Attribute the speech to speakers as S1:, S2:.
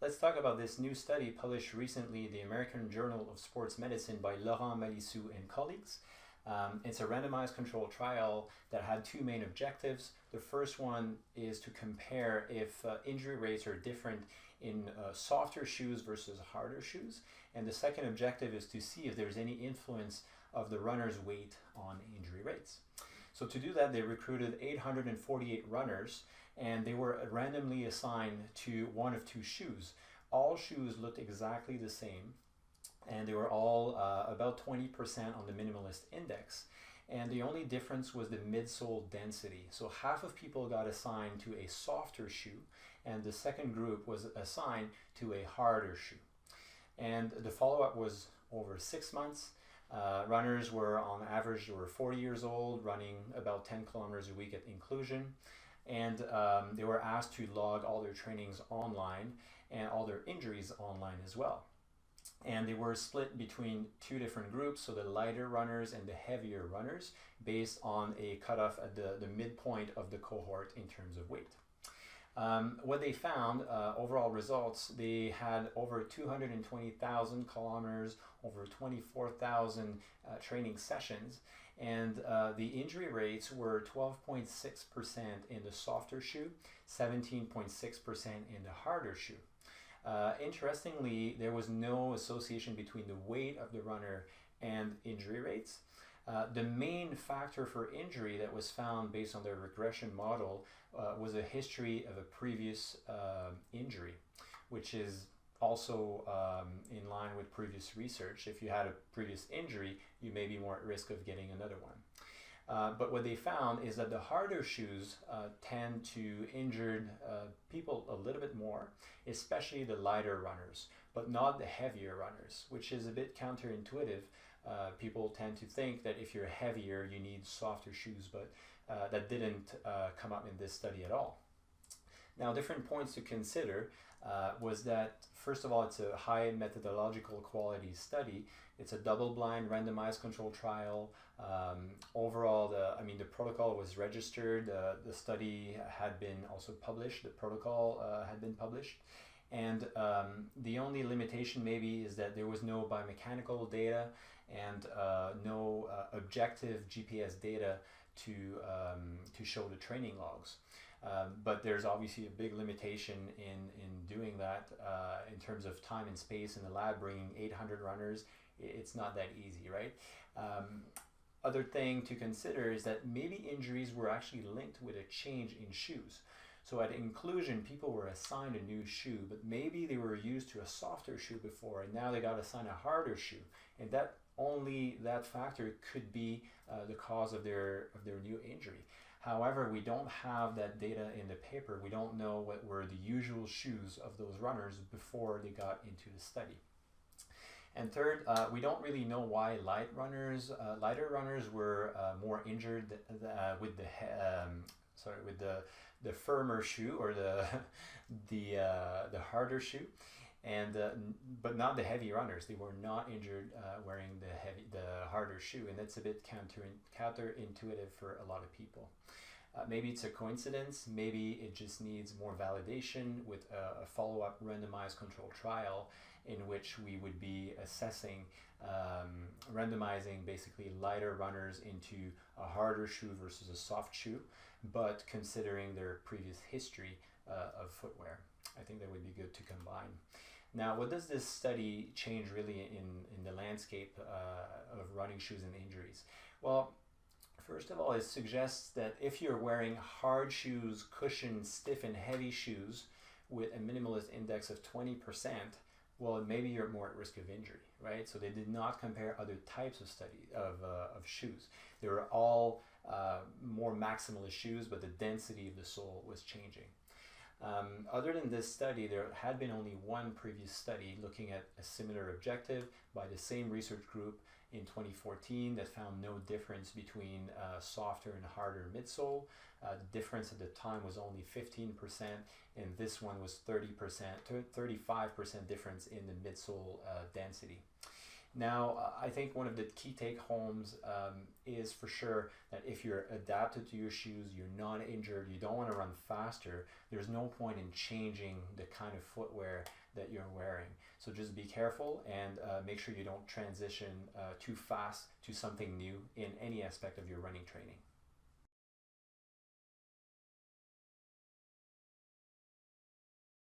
S1: let's talk about this new study published recently in the American Journal of Sports Medicine by Malisoux and colleagues. It's a randomized controlled trial that had two main objectives. The first one is to compare if injury rates are different in softer shoes versus harder shoes. And the second objective is to see if there's any influence of the runner's weight on injury rates. So to do that, they recruited 848 runners, and they were randomly assigned to one of two shoes. All shoes looked exactly the same, and they were all about 20% on the minimalist index. And the only difference was the midsole density. So half of people got assigned to a softer shoe, and the second group was assigned to a harder shoe. And the follow-up was over 6 months. Runners were on average, they were 40 years old, running about 10 kilometers a week at inclusion. And they were asked to log all their trainings online and all their injuries online as well. And they were split between two different groups, so the lighter runners and the heavier runners, based on a cutoff at the midpoint of the cohort in terms of weight. What they found, overall results, they had over 220,000 kilometers, over 24,000 training sessions, and the injury rates were 12.6% in the softer shoe, 17.6% in the harder shoe. Interestingly, there was no association between the weight of the runner and injury rates. The main factor for injury that was found based on their regression model was a history of a previous injury, which is also in line with previous research. If you had a previous injury, you may be more at risk of getting another one. But what they found is that the harder shoes tend to injure people a little bit more, especially the lighter runners, but not the heavier runners, which is a bit counterintuitive. People tend to think that if you're heavier, you need softer shoes, but that didn't come up in this study at all. Now, different points to consider was that, first of all, it's a high methodological quality study. It's a double-blind randomized controlled trial. Overall, the protocol was registered. The study had been also published. The protocol had been published. And the only limitation maybe is that there was no biomechanical data and no objective GPS data to show the training logs. But there's obviously a big limitation in doing that in terms of time and space in the lab. Bringing 800 runners, it's not that easy, right? Other thing to consider is that maybe injuries were actually linked with a change in shoes. So at inclusion, people were assigned a new shoe, but maybe they were used to a softer shoe before, and now they got assigned a harder shoe. And that factor could be the cause of their new injury. However, we don't have that data in the paper. We don't know what were the usual shoes of those runners before they got into the study. And third, we don't really know why lighter runners were more injured with the firmer shoe or the harder shoe, and but not the heavy runners. They were not injured wearing the harder shoe, and that's a bit counterintuitive for a lot of people. Maybe it's a coincidence. Maybe it just needs more validation with a follow-up randomized controlled trial in which we would be assessing, randomizing basically lighter runners into a harder shoe versus a soft shoe, but considering their previous history of footwear. I think that would be good to combine. Now, what does this study change really in the landscape of running shoes and injuries? Well, first of all, it suggests that if you're wearing hard shoes, cushioned, stiff, and heavy shoes with a minimalist index of 20%, well, maybe you're more at risk of injury, right? So they did not compare other types of of shoes. They were all more maximalist shoes, but the density of the sole was changing. Other than this study, there had been only one previous study looking at a similar objective by the same research group in 2014 that found no difference between softer and harder midsole. The difference at the time was only 15%, and this one was 35% difference in the midsole density. Now, I think one of the key take homes is for sure that if you're adapted to your shoes, you're not injured, you don't want to run faster, there's no point in changing the kind of footwear that you're wearing. So just be careful and make sure you don't transition too fast to something new in any aspect of your running training.